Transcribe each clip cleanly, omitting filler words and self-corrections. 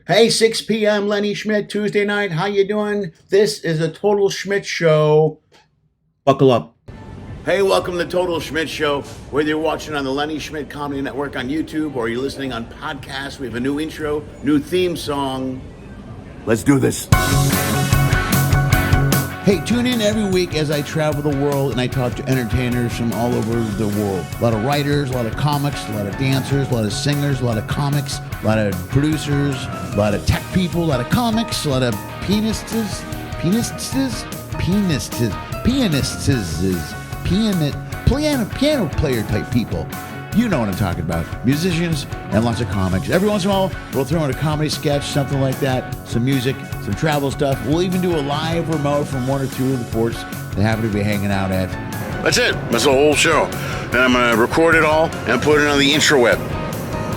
Hey, 6 p.m. Lenny Schmidt, Tuesday night. How you doing? This is a Total Schmidt Show. Buckle up. Hey, welcome to the Total Schmidt Show. Whether you're watching on the Lenny Schmidt Comedy Network on YouTube or you're listening on podcasts, we have a new intro, new theme song. Let's do this. Hey, tune in every week as I travel the world and I talk to entertainers from all over the world. A lot of writers, a lot of comics, a lot of dancers, a lot of singers, a lot of comics, a lot of producers, a lot of tech people, a lot of comics, a lot of pianists, piano player type people. You know what I'm talking about. Musicians and lots of comics. Every once in a while, we'll throw in a comedy sketch, something like that, some music, some travel stuff. We'll even do a live remote from one or two of the ports they happen to be hanging out at. That's it. That's the whole show. And I'm going to record it all and put it on the intraweb.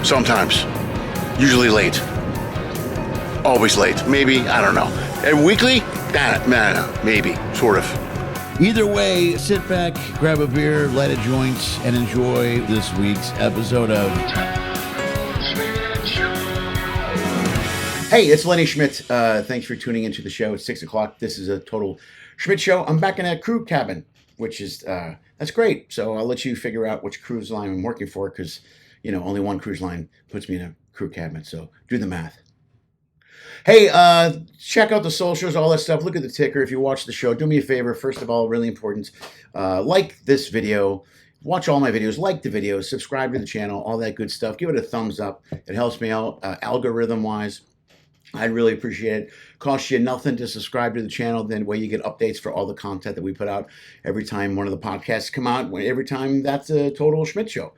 Sometimes. Usually late. Always late. Maybe. I don't know. And weekly? Nah, maybe. Sort of. Either way, sit back, grab a beer, light a joint, and enjoy this week's episode of... Hey, it's Lenny Schmidt. Thanks for tuning into the show. It's 6 o'clock. This is a Total Schmidt Show. I'm back in a crew cabin, which is, that's great. So I'll let you figure out which cruise line I'm working for because, you know, only one cruise line puts me in a crew cabin. So do the math. Hey, check out the socials, all that stuff. Look at the ticker. If you watch the show, do me a favor. First of all, really important, like this video. Watch all my videos. Like the videos. Subscribe to the channel. All that good stuff. Give it a thumbs up. It helps me out algorithm-wise. I'd really appreciate it. Costs you nothing to subscribe to the channel. Then way you get updates for all the content that we put out every time one of the podcasts come out. Every time that's a Total Schmidt Show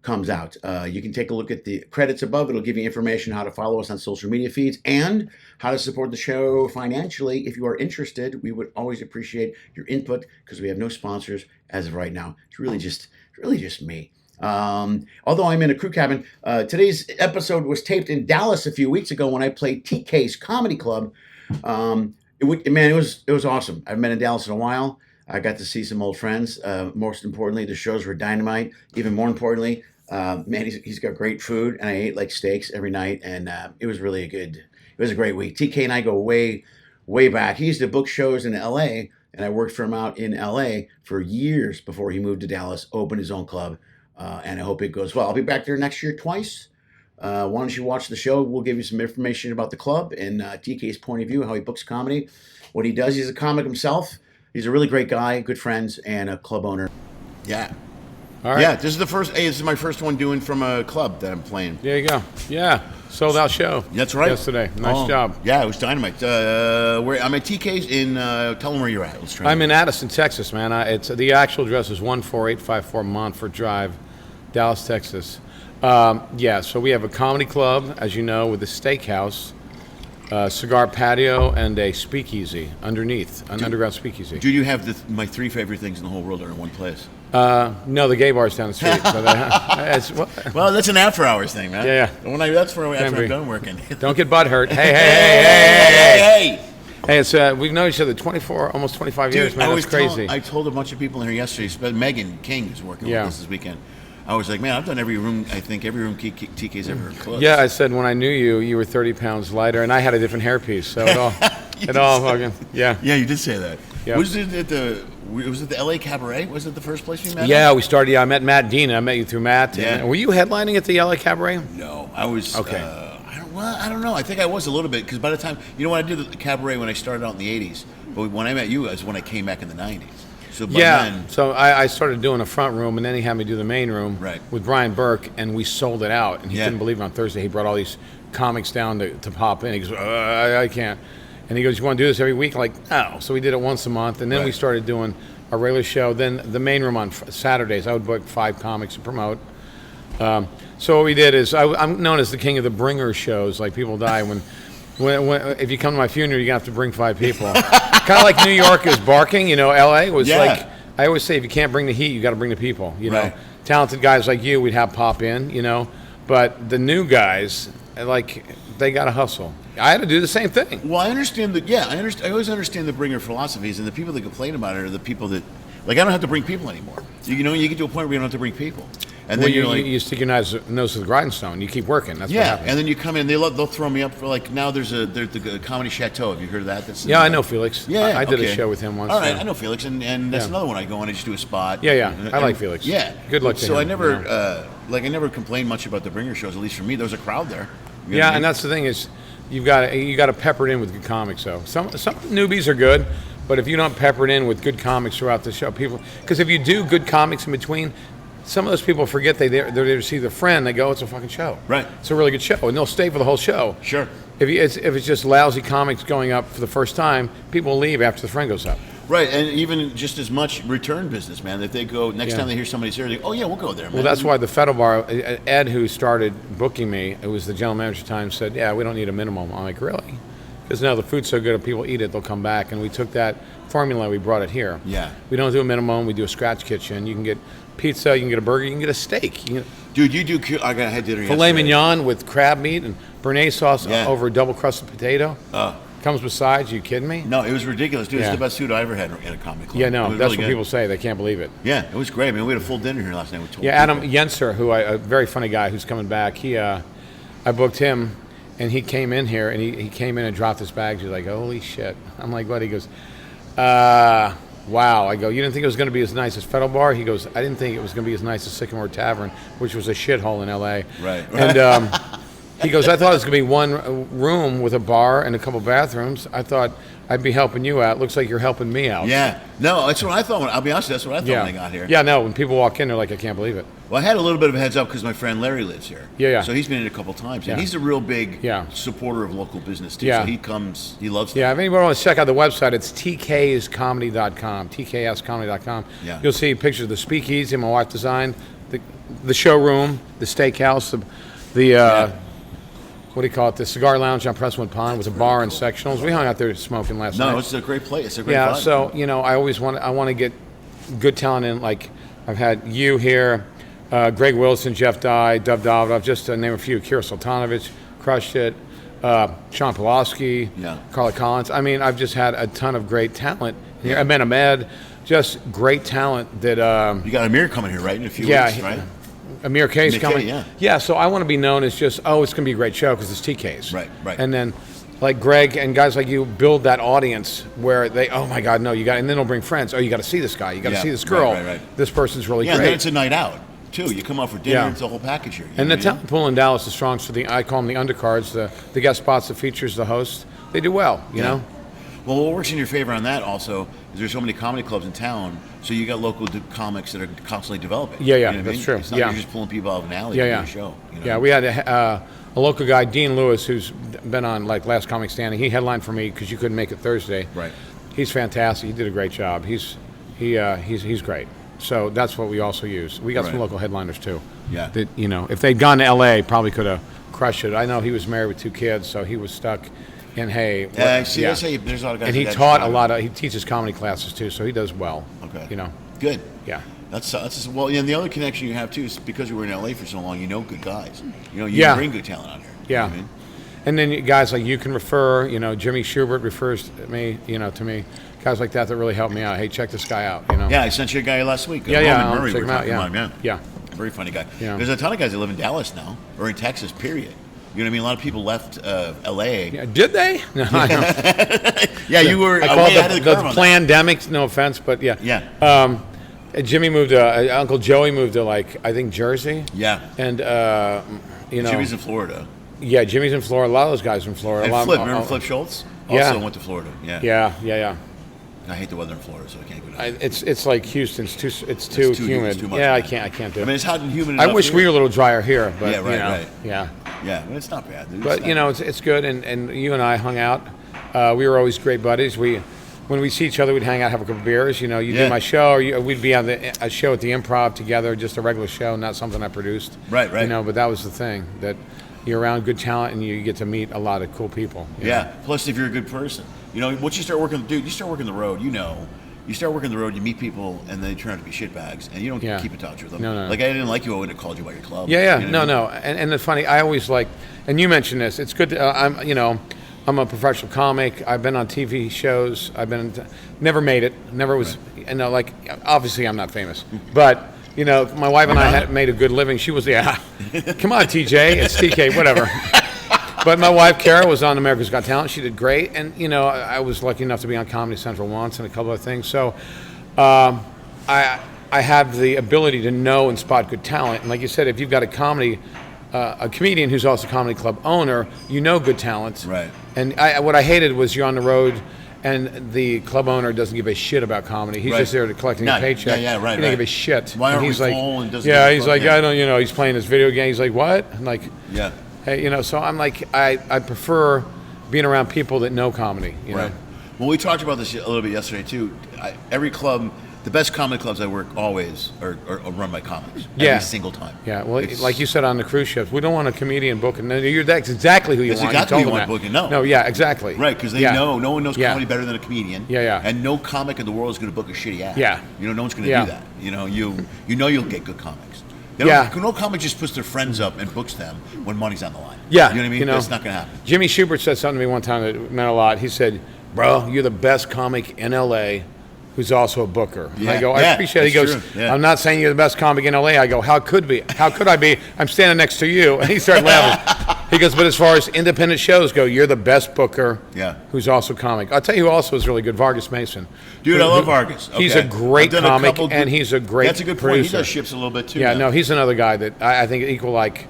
comes out. You can take a look at the credits above. It'll give you information how to follow us on social media feeds and how to support the show financially. If you are interested, we would always appreciate your input because we have no sponsors as of right now. It's really just me. Although I'm in a crew cabin, today's episode was taped in Dallas a few weeks ago when I played TK's Comedy Club. It was awesome. I haven't been in Dallas in a while. I got to see some old friends. Most importantly, the shows were dynamite. Even more importantly, man, he's got great food, and I ate like steaks every night, and it was really it was a great week. TK and I go way, way back. He used to book shows in LA, and I worked for him out in LA for years before he moved to Dallas, opened his own club, and I hope it goes well. I'll be back there next year twice. Why don't you watch the show? We'll give you some information about the club and TK's point of view, how he books comedy, what he does. He's a comic himself. He's a really great guy, good friends, and a club owner. Yeah. All right. Yeah, this is my first one doing from a club that I'm playing. There you go. Yeah. Sold out show. That's right. Yesterday. Nice job. Yeah, it was dynamite. I'm at TK's in, tell them where you're at. Let's try. I'm in Addison, Texas, man. It's the actual address is 14854 Montfort Drive, Dallas, Texas. So we have a comedy club, as you know, with a steakhouse, cigar patio, and a speakeasy underneath, an underground speakeasy. Do you have my three favorite things in the whole world are in one place? No, the gay bar's down the street. Well, that's an after hours thing, man. Yeah. That's for after I'm done working. Don't get butt hurt. Hey. Hey, it's we've known each other almost 25 years, man. That's crazy. I told a bunch of people in here yesterday, but Megan King is working with us this weekend. I was like, man, I've done every room TK's ever closed. Yeah, I said when I knew you, you were 30 pounds lighter, and I had a different hairpiece, so it all fucking, yeah. Yeah, you did say that. Yeah. Was it at the LA Cabaret? Was it the first place we met? Yeah, we started, I met Matt Dean. I met you through Matt. Yeah. Were you headlining at the LA Cabaret? No, I was. Okay. I don't know. I think I was a little bit, because by the time, when I did the Cabaret when I started out in the 80s, but when I met you, it was when I came back in the 90s. So then, so I started doing a front room, and then he had me do the main room with Brian Burke, and we sold it out. And he couldn't believe it. On Thursday, he brought all these comics down to pop in. He goes, I can't. And he goes, you want to do this every week? I'm like, no. So we did it once a month, and then we started doing a regular show. Then the main room on Saturdays, I would book 5 comics to promote. So what we did is, I'm known as the king of the bringer shows. Like, people die when if you come to my funeral, you're going to have to bring 5 people. Kind of like New York is barking, LA was like, I always say, if you can't bring the heat, you got to bring the people, Talented guys like you, we'd have pop in, but the new guys, like, they got to hustle. I had to do the same thing. Well, I understand that, I always understand the bringer philosophies, and the people that complain about it are the people that, like, I don't have to bring people anymore. You get to a point where you don't have to bring people. And then you're like, you stick your nose to the grindstone. You keep working. That's what yeah. happens. And then you come in. They'll throw me up for like now. There's the Comedy Chateau. Have you heard of that? Yeah, I know Felix. Yeah, I did okay. a show with him once. All right, I know Felix, and that's Yeah. another one I go on. I just do a spot. Yeah. And, I like Felix. Yeah. Good luck to So him. I never I never complained much about the bringer shows. At least for me, there was a crowd there. You know Yeah, what I mean? and that's the thing is, you got to pepper it in with good comics. Though some newbies are good, but if you don't pepper it in with good comics throughout the show, because if you do good comics in between, some of those people forget they're there to see their friend. They go, it's a fucking show. Right. It's a really good show, and they'll stay for the whole show. Sure. If it's just lousy comics going up for the first time, people will leave after the friend goes up. Right, and even just as much return business, man. If they go next time they hear somebody's here, they go, oh yeah, we'll go there, man. Well, that's why the Federal Bar, Ed, who started booking me, it was the general manager at the time, said, yeah, we don't need a minimum. I'm like, really? Because now the food's so good, if people eat it, they'll come back. And we took that formula, we brought it here. Yeah. We don't do a minimum, we do a scratch kitchen. You can get pizza, you can get a burger, you can get a steak. You can Dude, you do. I had dinner filet yesterday. mignon with crab meat and béarnaise sauce Yeah. over a double crusted potato. Comes with sides. You kidding me? No, it was ridiculous, dude. Yeah. It's the best food I ever had at a comedy club. Yeah, It no, was that's really what good. people say. They can't believe it. Yeah, it was great, man. We had a full dinner here last night with 12 Yeah, Adam people. Yenser, a very funny guy who's coming back. I booked him, and he came in here, and he came in and dropped his bags. He's like, holy shit. I'm like, what? He goes, wow. I go, you didn't think it was going to be as nice as Federal Bar? He goes, I didn't think it was going to be as nice as Sycamore Tavern, which was a shithole in L.A. Right. And he goes, I thought it was going to be one room with a bar and a couple bathrooms. I thought I'd be helping you out. Looks like you're helping me out. Yeah. No, that's what I thought. I'll be honest, that's what I thought Yeah. when I got here. Yeah, no, when people walk in, they're like, I can't believe it. Well, I had a little bit of a heads up because my friend Larry lives here. Yeah. So he's been in a couple times, and Yeah. he's a real big Yeah. supporter of local business too. Yeah. So he comes, he loves. Yeah, if anybody wants to check out the website, it's tkscomedy.com, tkscomedy.com. Yeah. You'll see pictures of the speakeasy my wife designed, the showroom, the steakhouse, the what do you call it, the cigar lounge on Presswood Pond with a bar and sectionals. We hung out there smoking last night. No, it's a great place. It's a great Yeah, vibe. so, I always want to get good talent in. Like, I've had you here, Greg Wilson, Jeff Dye, Dub Davidoff, just to name a few. Kira Sultanovich crushed it. Sean Pulaski, Yeah. Carla Collins. I mean, I've just had a ton of great talent here. I've been Ahmed, just great talent that. You got Amir coming here, right, in a few weeks, right? Amir K's Amir K, coming. yeah. So I want to be known as just, it's going to be a great show because it's TK's. Right. And then, like Greg and guys like you build that audience where they, oh my God, no, you got, and then they'll bring friends. Oh, you got to see this guy. You got to Yeah, see this girl. right. This person's really Yeah, and great. then it's a night out too. You come out for dinner, Yeah. it's a whole package here. And the talent pool in Dallas is strong. So I call them the undercards, the guest spots, the features, the hosts. They do well, you know. Well, what works in your favor on that also is there's so many comedy clubs in town, so you got local comics that are constantly developing. Yeah, You know what I that's mean? true. It's not Yeah. you're just pulling people out of an alley Yeah, to yeah. do a show. You know? Yeah, we had a local guy, Dean Lewis, who's been on like Last Comic Standing. He headlined for me because you couldn't make it Thursday. Right. He's fantastic. He did a great job. He's great. So that's what we also use. We got some Right. local headliners too. Yeah. That if they'd gone to L.A., probably could have crushed it. I know he was married with 2 kids, so he was stuck in Yeah, see, that's how there's a lot of guys. And he that taught a try. lot of. He teaches comedy classes too, so he does well. Okay. Good. Yeah. That's well. Yeah, and the other connection you have too is because you were in LA for so long. You know good guys. You Yeah. bring good talent out here. You know Yeah. what I mean? And then guys like you can refer, Jimmy Schubert refers me, to me. Guys like that really help me out. Hey, check this guy out, Yeah, I sent you a guy last week. Yeah, Roman I'll Murray, check we him were out, talking yeah. about him, Yeah. Very funny guy. Yeah. There's a ton of guys that live in Dallas now, or in Texas, period. You know what I mean? A lot of people left LA. Yeah, did they? No, I don't. Yeah, you were I call way ahead it of the the curve on that. plandemic, no offense, but yeah. Yeah. Jimmy moved to, Uncle Joey moved to, I think, Jersey. Yeah. And, Jimmy's in Florida. Yeah, Jimmy's in Florida. A lot of those guys are in Florida. And a lot Flip, of, remember Flip Schultz? Yeah. Also went to Florida. Yeah. Yeah. I hate the weather in Florida, so I can't go down. It's like Houston. It's too too humid. it's too much, yeah, man. I can't do I it. mean, it's hot and humid I enough wish here. we were a little drier here, but Yeah, right. Yeah. Yeah, but it's not bad. But it's good, and you and I hung out. We were always great buddies. When we see each other, we'd hang out, have a couple beers. You Yeah. do my show, or we'd be on a show at the Improv together, just a regular show, not something I produced. Right. But that was the thing, that you're around good talent and you get to meet a lot of cool people. you know? Yeah. Plus, if you're a good person, once you start working, you start working the road. You start working the road, you meet people, and they turn out to be shitbags, and you don't keep in touch with them. No. Like I didn't like you when I called you about your club. Yeah. You know what I mean? No. And it's funny. I always and you mentioned this. It's good. I'm a professional comic. I've been on TV shows. Never made it. Never was. Obviously I'm not famous, but You know, my wife and I had made a good living. She was, come on, TJ, it's TK, whatever. But my wife, Kara, was on America's Got Talent. She did great. And, you know, I was lucky enough to be on Comedy Central once and a couple of things. So I have the ability to know and spot good talent. And like you said, if you've got a comedian who's also a comedy club owner, you know good talent. Right. And what I hated was you're on the road and the club owner doesn't give a shit about comedy. He's just there to collecting a paycheck. Yeah, right. He doesn't give a shit. Why aren't he's we like, full and doesn't yeah, give a he's fuck? like, Yeah. I don't, you know, he's playing this video game. He's like, what? I'm like, Yeah. hey, you know, so I'm like, I prefer being around people that know comedy, you know. Well, we talked about this a little bit yesterday too. Every club, the best comedy clubs I work always are run by comics. Every single time. Yeah, well, like you said on the cruise ships, we don't want a comedian booking. No, that's exactly who you That's want. exactly you who you told want them booking. No, yeah, exactly. Right, because they know no one knows comedy better than a comedian. Yeah. And no comic in the world is going to book a shitty act. Yeah. You know, no one's going to do that. You know, you'll get good comics. No comic just puts their friends up and books them when money's on the line. Yeah. You know what I mean? That's not going to happen. Jimmy Schubert said something to me one time that meant a lot. He said, bro, you're the best comic in L.A. who's also a booker. And I go, I appreciate it. He goes, I'm not saying you're the best comic in L.A. I go, how could I be? I'm standing next to you. And he started laughing. He goes, but as far as independent shows go, you're the best booker who's also comic. I'll tell you who also is really good, Vargas Mason. Dude, I love Vargas. Okay. He's a great comic, and he's a great That's a good producer. point. He does ships a little bit, too. Yeah, no, he's another guy that I think equal like,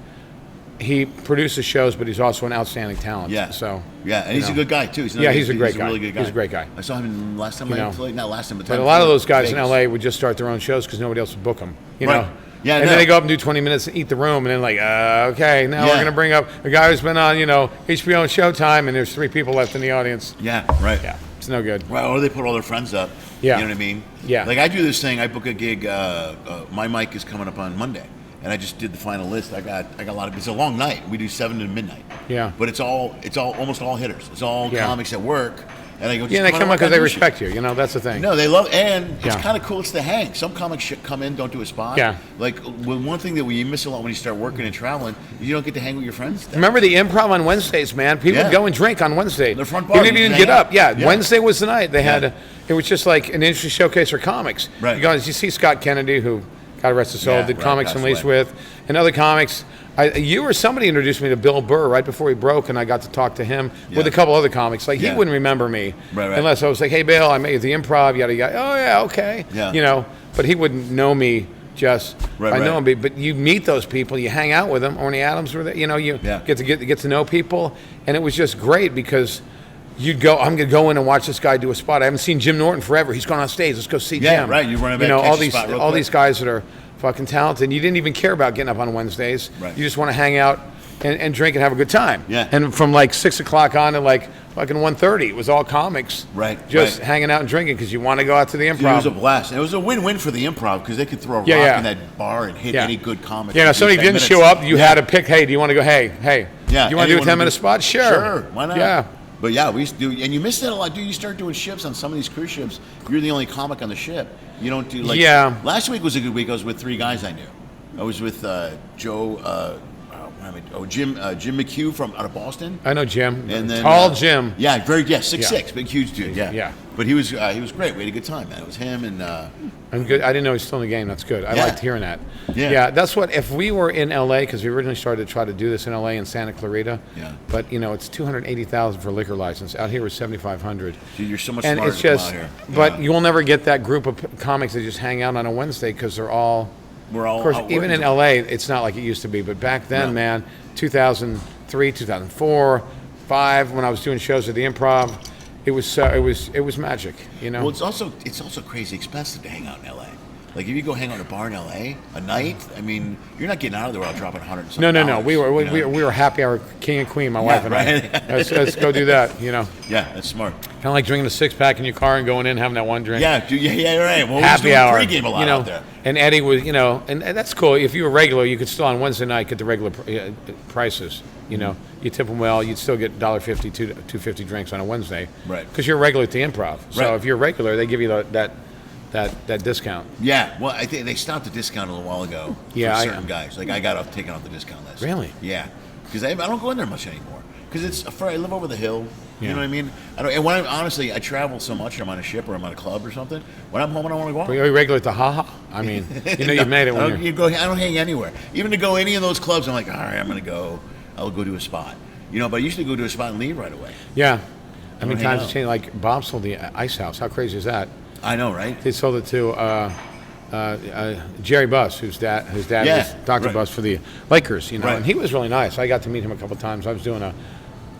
he produces shows, but he's also an outstanding talent. Yeah. So. Yeah, and he's a good guy, too. He's a great guy. Really good guy. He's a great guy. I saw him last time I played, not last time, but a lot of those guys in L.A. would just start their own shows because nobody else would book them. You know? Yeah, and then they go up and do 20 minutes and eat the room, and then like, okay, now we're going to bring up a guy who's been on, you know, HBO and Showtime, and there's 3 people left in the audience. Yeah, right. Yeah, it's no good. Well, or they put all their friends up. Yeah. You know what I mean? Yeah. Like I do this thing, I book a gig, my mic is coming up on Monday. And I just did the final list. I got a lot of. It's a long night. We do 7 to midnight. Yeah. But it's almost all hitters. It's all comics at work. And I go. Yeah, and they come up because they respect you. You know, that's the thing. No, they love, and it's kind of cool. It's the hang. Some comics should come in, don't do a spot. Yeah. Like one thing that you miss a lot when you start working and traveling, you don't get to hang with your friends. Remember the improv on Wednesdays, man? People would go and drink on Wednesday. The front bar. Even if you didn't get up. Yeah, Yeah. Wednesday was the night. They had. It was just like an industry showcase for comics. Right. You see Scott Kennedy, who, God rest his soul, did Comics passed Unleashed away. with, and other comics. You or somebody introduced me to Bill Burr right before he broke, and I got to talk to him with a couple other comics. Like, he wouldn't remember me unless I was like, hey, Bill, I made the improv, yada, yada. Oh, yeah, okay. Yeah. You know, but he wouldn't know me just by knowing me. But you meet those people, you hang out with them. Orny Adams were there. You know, you get to know people. And it was just great because you'd go, I'm going to go in and watch this guy do a spot. I haven't seen Jim Norton forever. He's gone on stage. Let's go see Jim. Yeah, right. You run about all these guys that are fucking talented. You didn't even care about getting up on Wednesdays. Right. You just want to hang out and drink and have a good time. Yeah. And from like 6 o'clock on to like fucking 1:30, it was all comics. Right. Just hanging out and drinking because you want to go out to the improv. Dude, it was a blast. And it was a win-win for the improv because they could throw a rock in that bar and hit any good comic. Yeah, if somebody didn't show up, you had to pick, hey, do you want to go, hey, yeah, do you want to do a 10-minute spot? Sure. Why not? Yeah. But yeah, we used to do, and you miss that a lot, dude. You start doing ships on some of these cruise ships. You're the only comic on the ship. You don't do like. Yeah. Last week was a good week. I was with 3 guys I knew. I was with Joe, Jim McHugh from out of Boston. I know Jim. And then Tall Jim. Yeah, 6'6", big huge dude. Yeah. Yeah. But he was great. We had a good time, man. It was him and. I'm good. I didn't know he's still in the game. That's good. I liked hearing that. Yeah. That's what, if we were in LA, because we originally started to try to do this in LA in Santa Clarita. Yeah. But you know, it's $280,000 for a liquor license. Out here it's $7,500. Dude, you're so much and smarter it's just, to come out here. but you will never get that group of comics that just hang out on a Wednesday because we're all. Of course, even in LA, it's not like it used to be. But back then, man, 2003, 2004, 2005, when I was doing shows at the Improv, it was magic. You know. Well, it's also crazy expensive to hang out in LA. Like if you go hang out in a bar in LA a night, I mean, you're not getting out of there without dropping $100. No. We were happy hour king and queen, my wife and I. Let's go do that. You know. Yeah, that's smart. Kind of like drinking a 6-pack in your car and going in having that one drink. Yeah, dude, yeah, right. Well, happy hour. Pregame a lot out there. And Eddie was, you know, and that's cool. If you were regular, you could still on Wednesday night get the regular prices. You know, you tip them well, you'd still get $1.50, $2.50 drinks on a Wednesday. Right. Because you're regular at the Improv. So right. if you're regular, they give you that discount. Yeah, well, I think they stopped the discount a little while ago for certain guys. Like I got taken off the discount list. Really? Yeah, because I don't go in there much anymore. Because I live over the hill. You Yeah. know what I mean? And when honestly, I travel so much. I'm on a ship or I'm on a club or something. When I'm home, I don't want to go out. Are you regular at the haha? I mean, you've made it when I don't hang anywhere. Even to go any of those clubs, I'm like, all right, I'm going to go. I'll go to a spot. But I usually go to a spot and leave right away. Yeah. I mean, hang times out. it's changed. Like Bob sold the Ice House. How crazy is that? I know, right? They sold it to Jerry Buss, whose dad was Dr. right. Buss for the Lakers. Right. And he was really nice. I got to meet him a couple times. I was doing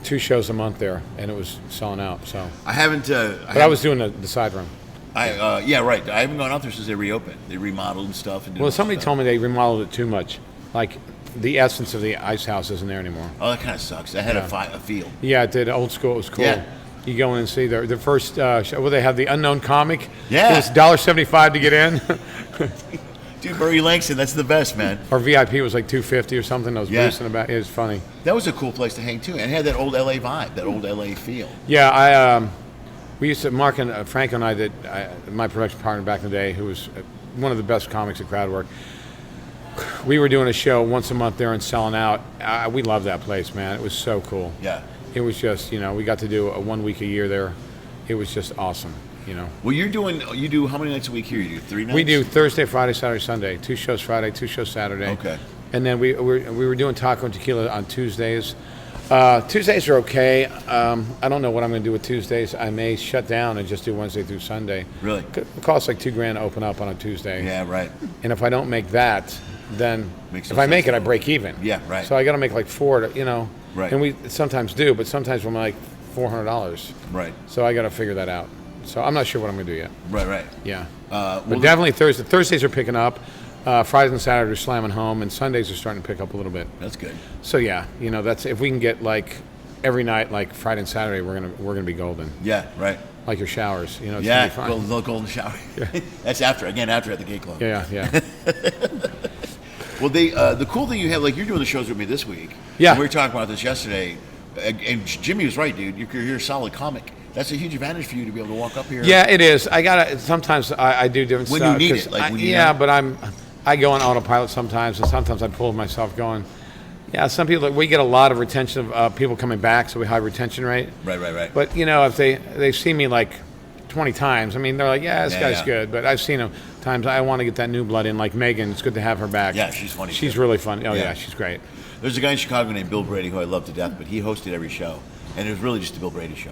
2 shows a month there, and it was selling out. So, I haven't. but I was doing the side room. Yeah, right. I haven't gone out there since they reopened. They remodeled and stuff. And Well, somebody told me they remodeled it too much. Like the essence of the Ice House isn't there anymore. Oh, that kind of sucks. That had a feel. Yeah, it did. Old school. It was cool. Yeah. You go in and see the first show. Well, they have the unknown comic. Yeah. It was $1.75 to get in. Dude, Murray Langston, that's the best, man. Our VIP was like $2.50 or something. I was Yeah. boosting about. It was funny. That was a cool place to hang too, and it had that old LA vibe, that old LA feel. Yeah, we used to, Mark and Frank and I did, my production partner back in the day, who was one of the best comics at Crowd Work. We were doing a show once a month there and selling out. We loved that place, man. It was so cool. Yeah. It was just, we got to do 1 week a year there. It was just awesome, Well, you do how many nights a week here? You do 3 nights? We do Thursday, Friday, Saturday, Sunday. 2 shows Friday, 2 shows Saturday. Okay. And then we were doing taco and tequila on Tuesdays. Tuesdays are okay. I don't know what I'm going to do with Tuesdays. I may shut down and just do Wednesday through Sunday. Really? It costs like $2,000 to open up on a Tuesday. Yeah, right. And if I don't make that, then Makes if no I make sense. it, I break even. Yeah, right. So I got to make like 4 to, Right. And we sometimes do, but sometimes we're like $400. Right. So I got to figure that out. So I'm not sure what I'm going to do yet. Right. Yeah. Well, But definitely Thursday. Thursdays are picking up. Fridays and Saturdays are slamming home, and Sundays are starting to pick up a little bit. That's good. So yeah, that's if we can get like every night, like Friday and Saturday, we're gonna be golden. Yeah, right. Like your showers, it's Yeah, gonna be fine. the golden shower. That's after at the gay club. Yeah. Well, the cool thing you have, like you're doing the shows with me this week. Yeah. And we were talking about this yesterday, and Jimmy was right, dude. You're a solid comic. That's a huge advantage for you to be able to walk up here. Yeah, it is. I gotta. Sometimes I do different When stuff. you need 'cause it, like when you yeah, need it. but I go on autopilot sometimes, and sometimes I pull myself going. Yeah, some people we get a lot of retention of people coming back, so we high retention rate. Right. But if they've seen me like 20 times, I mean, they're like, yeah, this guy's good. But I've seen him times. I want to get that new blood in, like Megan. It's good to have her back. Yeah, she's funny. She's too. really funny. Oh Yeah. yeah, she's great. There's a guy in Chicago named Bill Brady who I love to death, but he hosted every show, and it was really just a Bill Brady show.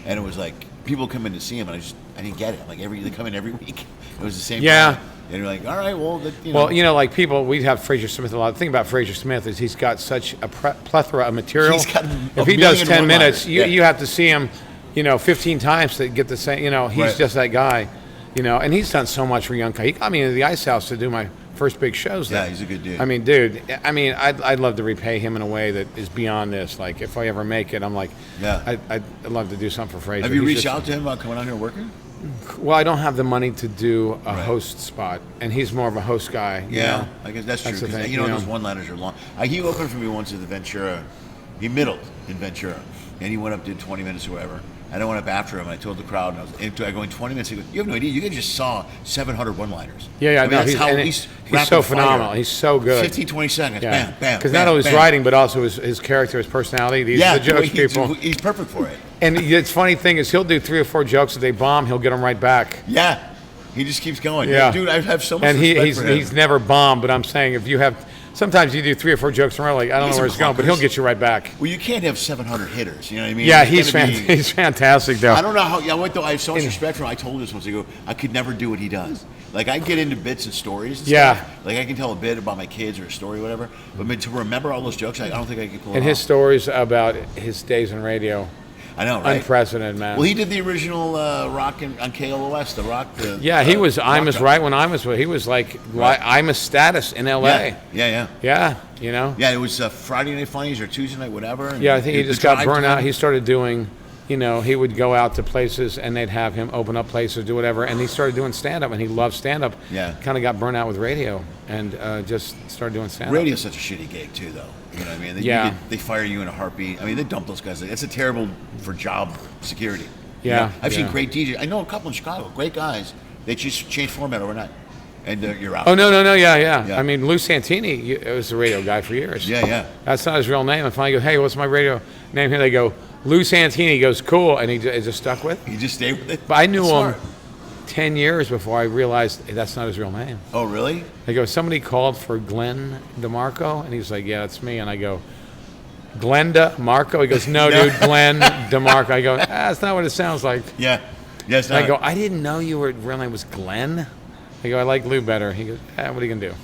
And it was like people come in to see him, and I didn't get it. Like they come in every week. It was the same. Yeah. guy. And you're like, all right, well, Well, like people, we have Fraser Smith a lot. The thing about Fraser Smith is he's got such a plethora of material. He's got if he does 10 minutes, yeah. you have to see him, 15 times to get the same. He's Right. just that guy. And he's done so much for young guys. He got me into the Ice House to do my first big shows there. Yeah, he's a good dude. I mean, dude. I'd love to repay him in a way that is beyond this. Like, if I ever make it, I'm like, Yeah. I'd love to do something for Fraser. Have you He's reached just- out to him about coming out here and working? Well, I don't have the money to do a Right. host spot, and he's more of a host guy. you know? I guess that's true. That's the 'Cause, thing, those one-liners are long. He opened for me once at the Ventura. He middled in Ventura, and he went up, did 20 minutes or whatever. And I went up after him, and I told the crowd, and I go in 20 minutes. He goes, "You have no idea. You guys just saw 700 one-liners." Yeah, I mean, no, that's how he's rapid so fire. phenomenal. He's so good. 15, 20 seconds. Yeah, Bam, bam. because bam, not only his bam. writing, but also his character, his personality. These Yeah, are the the way jokes, people. he's perfect for it. And it's funny thing is, he'll do 3 or 4 jokes. If they bomb, he'll get them right back. Yeah, he just keeps going. Yeah, Dude, I have so much and respect he's for him. he's never bombed. But I'm saying, if you have, sometimes you do 3 or 4 jokes in a row, like I don't He's know where a it's going, but he'll clunkers. get you right back. Well, you can't have 700 hitters. You know what I mean? Yeah, It's gonna be- he's fantastic though. I don't know how. I have so much respect for him. I told this once ago. I could never do what he does. Like I get into bits and stories. And Yeah. stuff. Like I can tell a bit about my kids or a story, or whatever. But to remember all those jokes, I don't think I could pull. And it his off. stories about his days in radio, I know, right? unprecedented, man. Well, he did the original rock on KLOS. The rock. Yeah, he was rock Imus guy. right when Imus was. He was like Right. Imus status in L.A. Yeah. Yeah, Yeah, it was Friday Night Funnies or Tuesday night, whatever. and Yeah, I think he the just got drive burned out. time. He started doing, he would go out to places and they'd have him open up places, do whatever. And he started doing stand-up, and he loved stand-up. Yeah. Kind of got burnt out with radio and just started doing stand-up. Radio's such a shitty gig too, though. You know what I mean? Yeah. They fire you in a heartbeat. I mean, they dump those guys. It's a terrible for job security. Yeah, I've seen yeah. great DJs. I know a couple in Chicago, great guys. They just change format overnight. and you're out. Oh no, yeah. Yeah. I mean, Lou Santini was the radio guy for years. Yeah. That's not his real name. And finally, go, hey, what's my radio name here? They go, Lou Santini. He goes, cool, and he just stuck with. You just stay with it. But I knew That's him smart. 10 years before I realized that's not his real name. Oh, really? They go, somebody called for Glenn DeMarco, and he's like, yeah, that's me. And I go, Glenda Marco? He goes, no, dude, Glenn DeMarco. I go, that's not what it sounds like. Yeah. Yes. And I go, I didn't know your real name was Glenn. I go, I like Lou better. He goes, what are you going to do?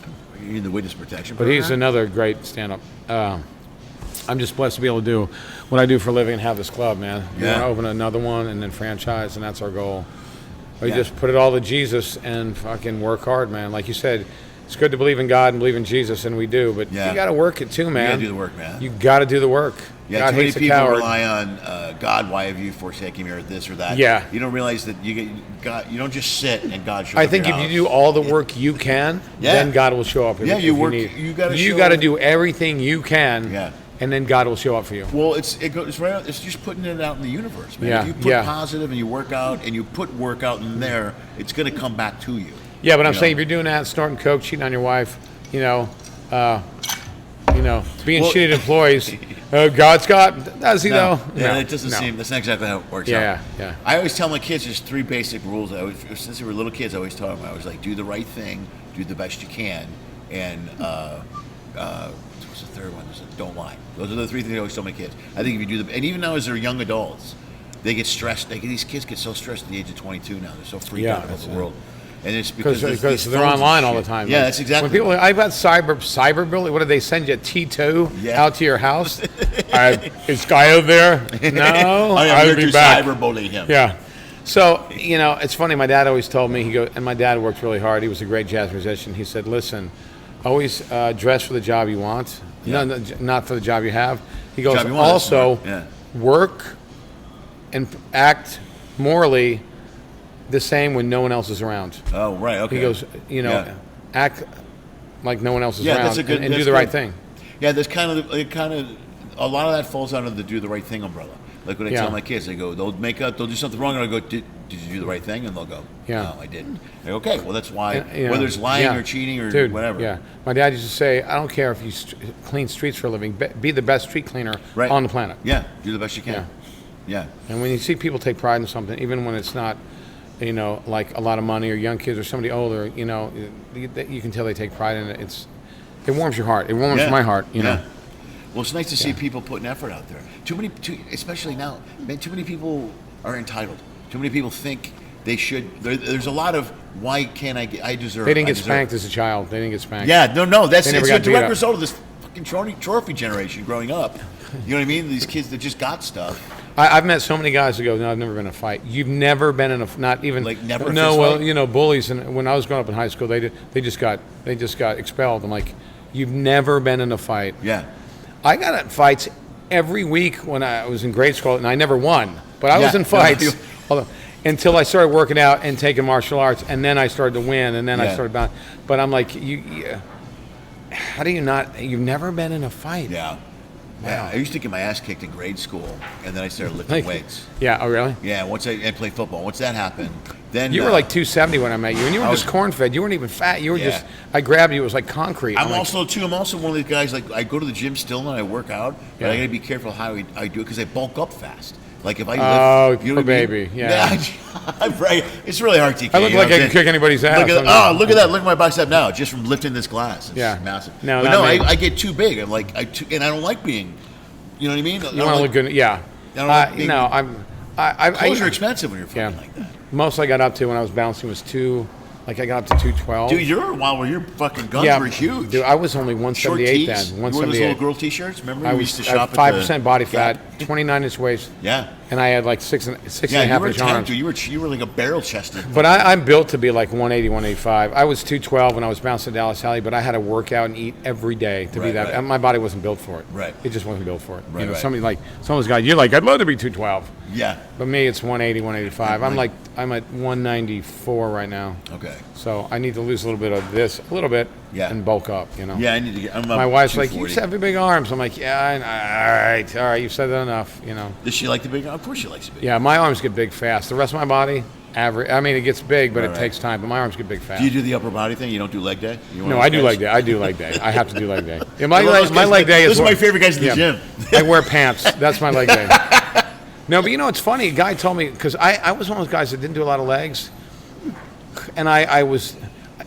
You need the witness protection. But he's another great stand-up. I'm just blessed to be able to do what I do for a living and have this club, man. We want to open another one and then franchise, and that's our goal. We just put it all to Jesus and fucking work hard, man. Like you said, it's good to believe in God and believe in Jesus, and we do. But you got to work it too, man. You got to do the work, man. You got to do the work. Yeah, God too many hates a people coward. rely on God. Why have you forsaken me, or this or that? Yeah. You don't realize that God. You don't just sit and God shows up. I think if you do all the work you can, then God will show up. Yeah, you work. You got to do everything you can. Yeah. And then God will show up for you. Well, it's right. It's just putting it out in the universe, man. Yeah, If you put positive and you work out and you put work out in there, it's going to come back to you. Yeah, but I'm saying if you're doing that, snorting coke, cheating on your wife, being shitty employees, God's got, does he though? Yeah, No, it doesn't seem. That's not exactly how it works Yeah, out. yeah. I always tell my kids there's 3 basic rules. Since they were little kids, I always taught them. I was like, do the right thing, do the best you can, and what's the third one? Don't lie. Those are the 3 things I always tell my kids. I think if you do and even now as they're young adults, they get stressed. These kids get so stressed at the age of 22 now. They're so freaked out about the world. And it's because they're online all the time. Yeah, that's exactly. When people, I've got cyberbullying. What do they send you? T2 out to your house? Is Guy out there? No, I'll be back. Cyberbully him. Yeah. So it's funny. My dad always told me and my dad worked really hard. He was a great jazz musician. He said, "Listen, always dress for the job you want, not for the job you have." He goes, also work and act morally the same when no one else is around. Oh, right, okay. He goes, act like no one else is around that's a good, and do the right thing. Yeah, there's kind of a lot of that falls under the do the right thing umbrella. Like when I tell my kids, they'll make up, they'll do something wrong, and I go, did you do the right thing? And they'll go, no, I didn't. They go, okay, well, that's why, whether it's lying or cheating or whatever. Yeah, my dad used to say, I don't care if you clean streets for a living, be the best street cleaner on the planet. Yeah, do the best you can. Yeah. And when you see people take pride in something, even when it's not, like a lot of money or young kids or somebody older, you can tell they take pride in it. It warms your heart. It warms my heart, know. Well, it's nice to see people putting effort out there. Especially now, man, too many people are entitled. Too many people think they should. There's a lot of, why can't I get, I deserve. They didn't get spanked as a child. They didn't get spanked. Yeah, no, it's a direct up. result of this fucking trophy generation growing up. You know what I mean? These kids that just got stuff. I've met so many guys who go, no, I've never been in a fight. You've never been in not even. Like never. No, well, bullies. And when I was growing up in high school, they just got expelled. I'm like, you've never been in a fight. Yeah. I got in fights every week when I was in grade school, and I never won. But I was in fights until I started working out and taking martial arts, and then I started to win, and then I started bouncing. But I'm like, how do you not? You've never been in a fight. Yeah. Wow. Yeah, I used to get my ass kicked in grade school, and then I started lifting weights. Yeah, oh really? Yeah, once I played football. Once that happened, then you were like 270 when I met you, and you were just corn-fed. You weren't even fat. You were just. I grabbed you. It was like concrete. I'm also one of these guys. Like I go to the gym still, and I work out, but I got to be careful how I do it because I bulk up fast. Like if I lift, poor baby. Yeah. Right. It's really hard to. I look like I can kick anybody's ass. Look at that! Look at my bicep now, just from lifting this glass. It's massive. No, I get too big. I'm like and I don't like being. You know what I mean? You want to look good. Yeah. Clothes are expensive when you're fighting like that. Most I got up to when I was bouncing was I got up to 212. Dude, your fucking guns were huge. Dude, I was only 178 then. 178. You wore those little girl T-shirts? Remember? We used to shop at 5% body fat, 29-inch waist. Yeah. And I had like six and a half inch arms. You were like a barrel-chested. But I'm built to be like 180, 185. I was 212 when I was bouncing at Dallas Alley, but I had to work out and eat every day to be that. Right. And my body wasn't built for it. Right. It just wasn't built for it. Right, Someone's got, you're like, I'd love to be 212. Yeah. But me, it's 180, 185. I'm at 194 right now. Okay. So I need to lose a little bit of this, and bulk up, Yeah, I need to get. My wife's like, you just have big arms. I'm like, yeah, all right, you've said that enough, Does she like the big arms? Of course she likes the big arms. Yeah, my arms get big fast. The rest of my body, average. I mean, it gets big, but Right, it right. takes time. But my arms get big fast. Do you do the upper body thing? You don't do leg day? No, I do leg day. I do leg day. I have to do leg day. Yeah, my Those guys- leg day is Those are my favorite guys in the yeah. gym. I wear pants. That's my leg day. No, but you know, it's funny. A guy told me, because I was one of those guys that didn't do a lot of legs. And I was,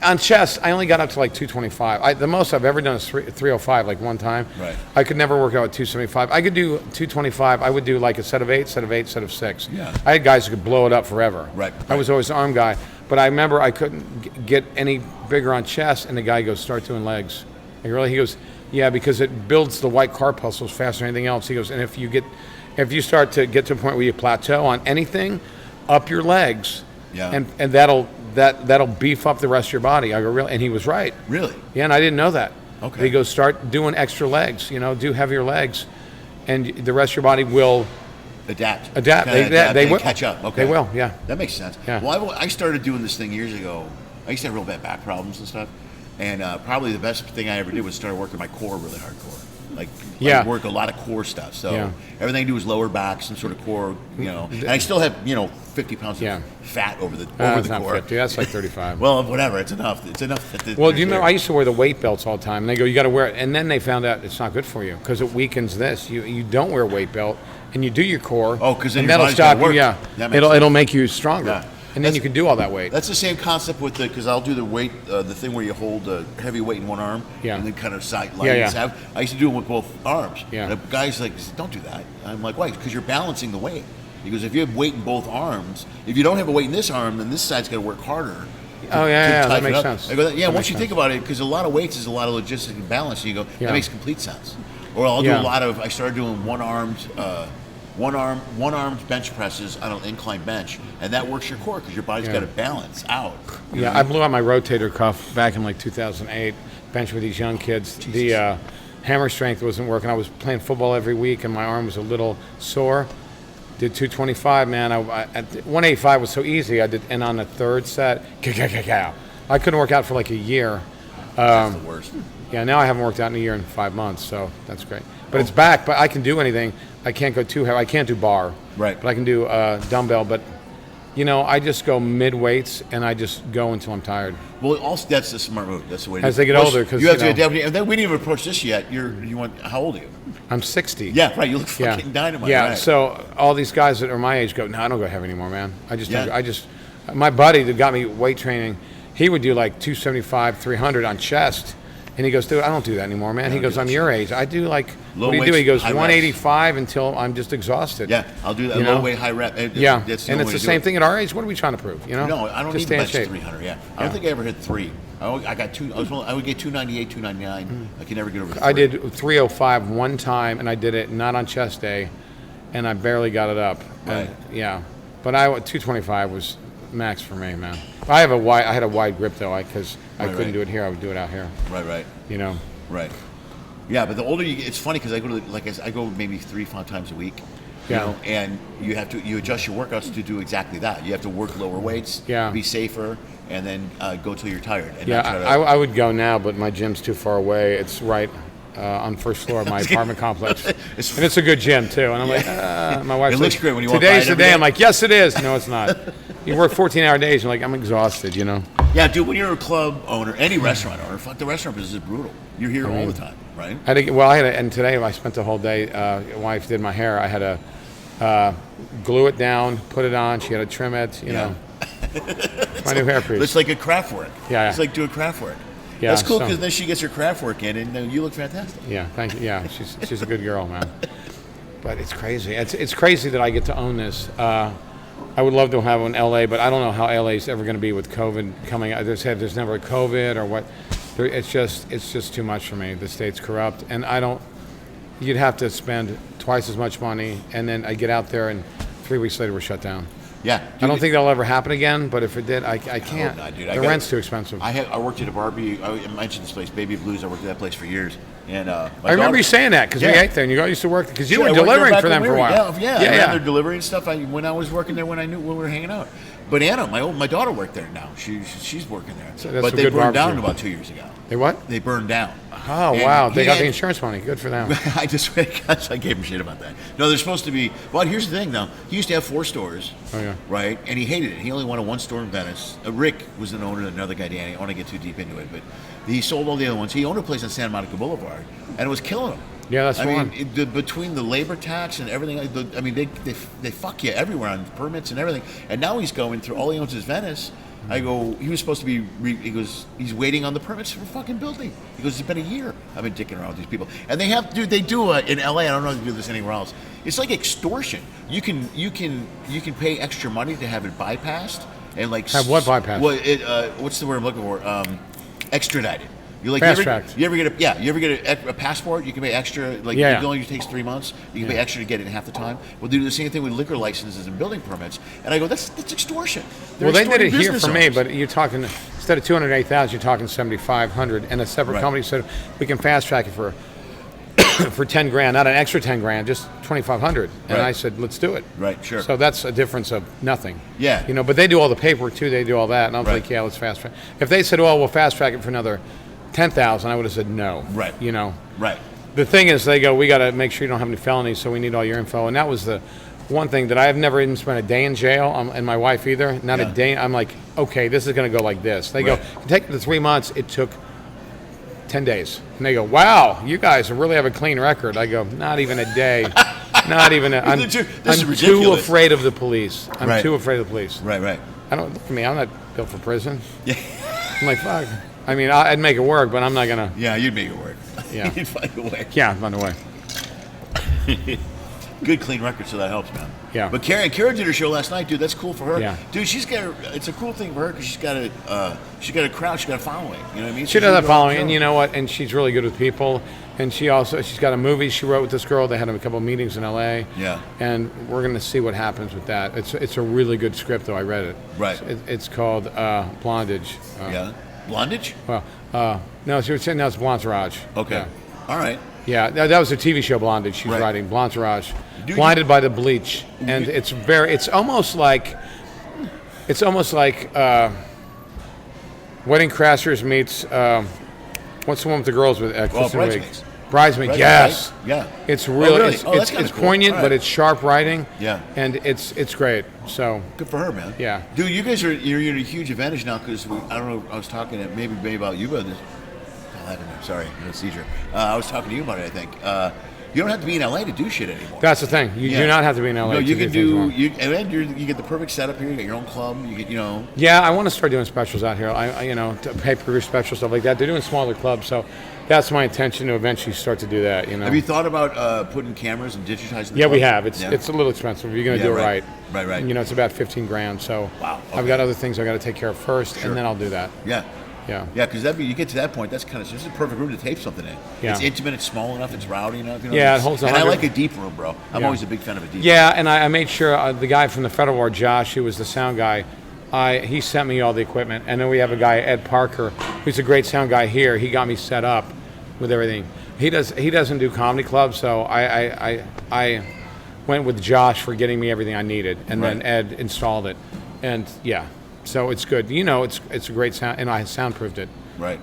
on chest, I only got up to like 225. The most I've ever done is 305, like one time. Right. I could never work out at 275. I could do 225. I would do like a set of 8, set of 8, set of 6. Yeah. I had guys who could blow it up forever. Right, I was always an arm guy. But I remember I couldn't get any bigger on chest, and the guy goes, start doing legs. Like, really? He goes, yeah, because it builds the white corpuscles faster than anything else. He goes, and if you start to get to a point where you plateau on anything, up your legs. Yeah. And that'll beef up the rest of your body. I go, really? And he was right. Really? Yeah, and I didn't know that. Okay. He goes, start doing extra legs, do heavier legs, and the rest of your body will Adapt. They They will catch up. Okay. They will, yeah. That makes sense. Yeah. Well, I started doing this thing years ago. I used to have real bad back problems and stuff. And probably the best thing I ever did was start working my core really hardcore. Yeah. Work a lot of core stuff. So Yeah. everything I do is lower back, some sort of core, And I still have, 50 pounds Yeah. of fat over the That's not core. 50. That's like 35. Well, whatever. It's enough. It's enough. Well, do you know, I used to wear the weight belts all the time, and they go, you got to wear it. And then they found out it's not good for you because it weakens this. You don't wear a weight belt, and you do your core. Oh, 'cause then and your that'll body's stop gotta you. work. Yeah, That makes it'll make you stronger, Yeah. and then you can do all that weight. That's the same concept with because I'll do the weight, the thing where you hold a heavy weight in one arm, Yeah. and then kind of side Yeah, lines yeah. out. I used to do it with both arms. Yeah. And the guy's like, don't do that. I'm like, why? Because you're balancing the weight. Because if you have weight in both arms, if you don't have a weight in this arm, then this side's got to work harder. Oh, yeah, that tighten it makes up. sense. I go, yeah. That Once makes you think sense. about it, because a lot of weights is a lot of logistics and balance, and you go, Yeah. that makes complete sense. Or I'll do Yeah. a lot of. I started doing one armed bench presses on an incline bench, and that works your core because your body's Yeah. got to balance out. You know Yeah, what I mean? blew out my rotator cuff back in like 2008, bench with these young kids. The hammer strength wasn't working. I was playing football every week, and my arm was a little sore. Did 225, man. At 185 was so easy. I did, and on the third set, I couldn't work out for like a year. That's the worst. Yeah, now I haven't worked out in a year and 5 months, so that's great. But it's back. But I can do anything. I can't go too heavy. I can't do bar. Right. But I can do dumbbell. But I just go mid weights, and I just go until I'm tired. Well, also that's the smart move. That's the way. As they get Plus, older, 'cause, you have you to know- adapt. And then we didn't even approach this yet. How old are you? I'm 60. Yeah, right. You look Yeah. fucking dynamite. Yeah. Right. So all these guys that are my age go, no, I don't go heavy anymore, man. I just don't. Yeah. My buddy that got me weight training, he would do like 275, 300 on chest. And he goes, dude, I don't do that anymore, man. He don't goes, do I'm that your age. I do like, Low what do you do? weights, He goes, high reps. 185 until I'm just exhausted. Yeah, I'll do that. You Low know? weight, high rep. Yeah. That's And no it's way the to do same it. thing at our age. What are we trying to prove? No, I don't just need stay in bench shape. 300. Yeah, I don't think I ever hit 3. I got 2. I would get 298, 299. I can never get over 3. I did 305 one time, and I did it not on chest day, and I barely got it up. Right. Yeah. But 225 was max for me, man. I had a wide grip though, because I Right, couldn't right. do it here. I would do it out here. Right. Right. Yeah, but the older you get, it's funny because I go to I go maybe 3-4 times a week. Yeah. And you adjust your workouts to do exactly that. You have to work lower weights. Yeah. Be safer, and then go till you're tired. And Yeah, not try to- I would go now, but my gym's too far away. It's right on the first floor of my apartment complex, and it's a good gym too. And I'm like, my wife. It looks great when you walk by Today's it the every day. day." I'm like, yes, it is. No, it's not. You work 14-hour days. You're like, I'm exhausted. Yeah, dude. When you're a club owner, any restaurant owner, fuck, the restaurant business is brutal. You're here all the time, right? And today I spent the whole day. Wife did my hair. I had to glue it down, put it on. She had to trim it. You know, my new hair piece. It's like a craft work. Yeah. It's like doing craft work. Yeah, That's cool so- because then she gets her craft work in, and you look fantastic. Yeah, thank you. Yeah, she's a good girl, man. But it's crazy. It's crazy that I get to own this. I would love to have one in LA, but I don't know how LA is ever going to be with COVID coming out. They said there's never a COVID or what. It's just too much for me. The state's corrupt, and I don't. You'd have to spend twice as much money, and then I get out there, and 3 weeks later we're shut down. Yeah. I don't think that'll ever happen again. But if it did, I can't. not, dude. The rent's too expensive. I worked at a barbecue. I mentioned this place, Baby Blues. I worked at that place for years, and I remember you saying that because we Yeah. ate there, and you used to work because you Sure, were I worked there delivering back for them when for a we were- while. Yeah. I ran their delivery and stuff. When I was working there, when we were hanging out, But Anna, my daughter worked there now. She's working there. So that's but a they good burned down barbecue. about 2 years ago. They what? They burned down. Oh, And wow. he They got had- the insurance money. Good for them. I gave him shit about that. No, they're supposed to be. Well, here's the thing, though. He used to have 4 stores. Oh, yeah. Right, and he hated it. He only wanted 1 store in Venice. Rick was an owner. Another guy, Danny. I don't want to get too deep into it, but he sold all the other ones. He owned a place on Santa Monica Boulevard, and it was killing him. Yeah, that's I fine. mean, between the labor tax and everything, I mean, they fuck you everywhere on permits and everything. And now he's going through. All he owns is Venice. I go, he was supposed to be, he goes, he's waiting on the permits for a fucking building. He goes, it's been a year. I've been dicking around with these people. And they have, dude, they do in LA, I don't know if they do this anywhere else. It's like extortion. You can pay extra money to have it bypassed and like. Have what bypassed? Well, what's the word I'm looking for? Extradited. You like Fast-tracked. you ever get a passport? You can pay extra. Like Yeah. it only takes 3 months. You can pay extra to get it in half the time. We'll do the same thing with liquor licenses and building permits. And I go, that's extortion. They're Well, they did it extorting here business for me, owners. but you're talking, instead of 208,000, you're talking 7,500, and a separate Right. company said we can fast track it for for 10 grand, not an extra 10 grand, just 2,500. And Right. I said, let's do it. Right, sure. So that's a difference of nothing. Yeah. You know, but they do all the paperwork too. They do all that, and I was Right. like, yeah, let's fast track. If they said, well, we'll fast track it for another 10,000, I would have said no. Right. You know. Right. The thing is, they go, we got to make sure you don't have any felonies, so we need all your info. And that was the one thing that I've never even spent a day in jail, and my wife either. Not Yeah. a day. I'm like, okay, this is going to go like this. They Right. go, take it to 3 months. It took 10 days. And they go, wow, you guys really have a clean record. I go, not even a day. Not even a. I'm, This is I'm too ridiculous. afraid of the police. I'm Right. too afraid of the police. Right. I don't, look at me, I'm not built for prison. Yeah. I'm like, fuck. I mean, I'd make it work, but I'm not going to. Yeah, you'd make it work. Yeah. You'd find a way. Yeah, by the way. Good clean record, so that helps, man. Yeah. But Kara did her show last night, dude. That's cool for her. Yeah. Dude, it's a cool thing for her because she's got a crowd, she's got a following. You know what I mean? She does have following, and you know what? And she's really good with people. And she's got a movie she wrote with this girl. They had a couple of meetings in L.A. Yeah. And we're going to see what happens with that. It's a really good script, though. I read it. Right. It's called Blondage. Yeah. Blondage? Well, no, she was saying that's Blancerage. Okay. Yeah. All right. Yeah, that was a TV show, Blondage. She's Right. writing Blancerage, Dude, blinded by the bleach, and it's almost like Wedding Crashers meets what's the one with the girls with Kristen Wiig? Bridesmaids. Bridesmaids, Right, yes. right? Yeah. It's really really? Oh, that's kinda it's cool. poignant, All but right. it's sharp writing. Yeah. and it's great. So Good for her, man. Yeah. Dude, you guys you're at a huge advantage now because I don't know. I was talking to maybe about you about this. Sorry, no seizure. I was talking to you about it. I think you don't have to be in LA to do shit anymore. that's the thing. You Yeah. do not have to be in LA. No, to you can things you do. want. You get the perfect setup here. You got your own club. You get Yeah, I want to start doing specials out here. Pay-per-view specials, stuff like that. They're doing smaller clubs, so that's my intention to eventually start to do that. You know. Have you thought about putting cameras and digitizing? The Yeah, we clubs? have. It's Yeah. it's a little expensive. You're going to Yeah, do it right. right. Right. You know, it's about 15 grand. So Wow, I've got other things I got to take care of first, Sure. and then I'll do that. Yeah. Yeah. Yeah, because you get to that point, that's kind of just a perfect room to tape something in. Yeah. It's intimate, it's small enough, it's rowdy enough. You know, Yeah, it it's- holds And I 100. like a deep room, bro. I'm Yeah. always a big fan of a deep room. Yeah, and I made sure the guy from the Federal War, Josh, who was the sound guy, he sent me all the equipment. And then we have a guy, Ed Parker, who's a great sound guy here. He got me set up with everything. He doesn't do comedy clubs, so I went with Josh for getting me everything I needed, and then Right. Ed installed it. And yeah, so it's good. You know, it's a great sound, and I soundproofed it. Right.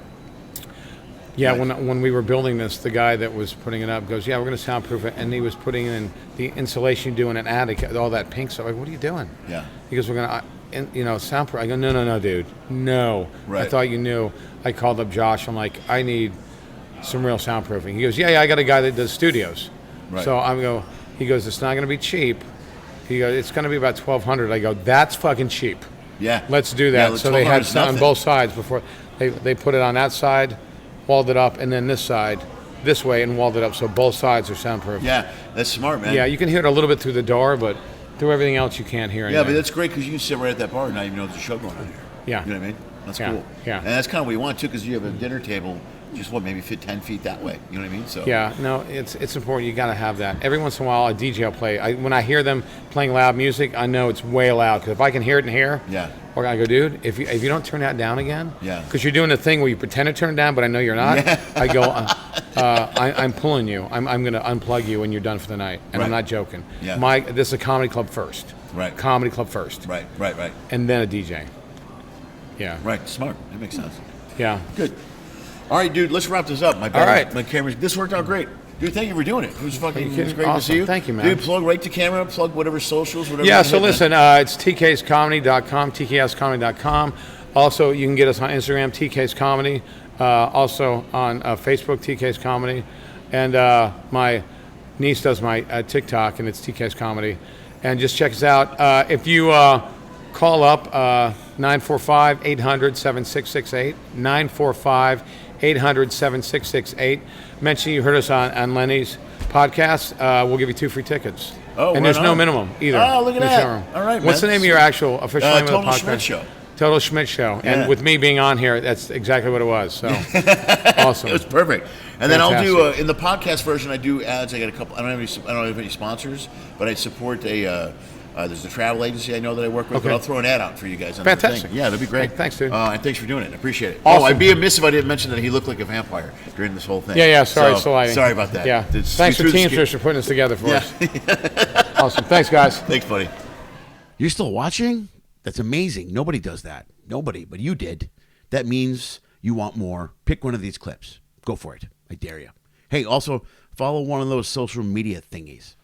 Yeah, Nice. when we were building this, the guy that was putting it up goes, "Yeah, we're going to soundproof it," and he was putting in the insulation you do in an attic, all that pink stuff. Like, what are you doing? Yeah. He goes, "We're going to, soundproof." I go, "No, dude, no." I Right. thought you knew. I called up Josh. I'm like, "I need some real soundproofing." He goes, "Yeah, I got a guy that does studios." Right. So he goes, "It's not going to be cheap." He goes, "It's going to be about $1,200." I go, "That's fucking cheap. Yeah. Let's do Yeah, that." So they had 1200 is some on nothing. both sides before they put it on that side, walled it up, and then this side, this way, and walled it up. So both sides are soundproof. Yeah, that's smart, man. Yeah, you can hear it a little bit through the door, but through everything else you can't hear Yeah, anything. but that's great because you can sit right at that bar and not even know there's a show going on here. Yeah. You know what I mean? That's Yeah, cool. yeah. And that's kind of what you want too because you have a dinner table just maybe fit 10 feet that way. You know what I mean? So Yeah, no, it's important. You got to have that. Every once in a while, a DJ will play. When I hear them playing loud music, I know it's way loud. Because if I can hear it in here, Yeah. or I go, dude, if you don't turn that down again, Yeah. because you're doing the thing where you pretend to turn it down, but I know you're not. Yeah. I go, I'm pulling you. I'm going to unplug you when you're done for the night, and I'm Right. not joking. Yeah. This is a comedy club first. Right. comedy club first, Right. and then a DJ. Yeah. Right. Smart. That makes sense. Yeah. Good. All right, dude. Let's wrap this up. My All right. My camera. This worked out great. Dude, thank you for doing it. It was fucking kidding? it was great to Awesome. see you. Thank you, man. Dude, plug right to camera, plug whatever socials, whatever. Yeah, you so hit, man. listen, it's tkscomedy.com, tkscomedy.com. Also, you can get us on Instagram, TK's Comedy. Also on Facebook, TK's Comedy. And my niece does my TikTok, and it's TK's Comedy. And just check us out. If you call up 945-800-7668, 945-800-7668. Mention you heard us on Lenny's podcast. We'll give you 2 free tickets. Oh, and right there's no on. minimum either. Oh, look at in the that. showroom. All right, What's man. the name of your actual official name of the Total podcast? Schmidt Show. Total Schmidt Show. Yeah. And with me being on here, that's exactly what it was. So awesome. It was perfect. And then I'll do Fantastic. in the podcast version. I do ads. I got a couple. I don't have any sponsors, but I support a. There's a travel agency I know that I work with. Okay. But I'll throw an ad out for you guys. On Fantastic. The thing. Yeah, that'd be great. Hey, thanks, dude. And thanks for doing it. I appreciate it. Awesome. Oh, I'd be amiss if I didn't mention that he looked like a vampire during this whole thing. Yeah, sorry, So, it's the lighting. Sorry about that. Yeah. It's- Thanks we for threw the Teamsters for putting this together for us. Awesome. Thanks, guys. Thanks, buddy. You're still watching? That's amazing. Nobody does that. Nobody, but you did. That means you want more. Pick one of these clips. Go for it. I dare you. Hey, also follow one of those social media thingies.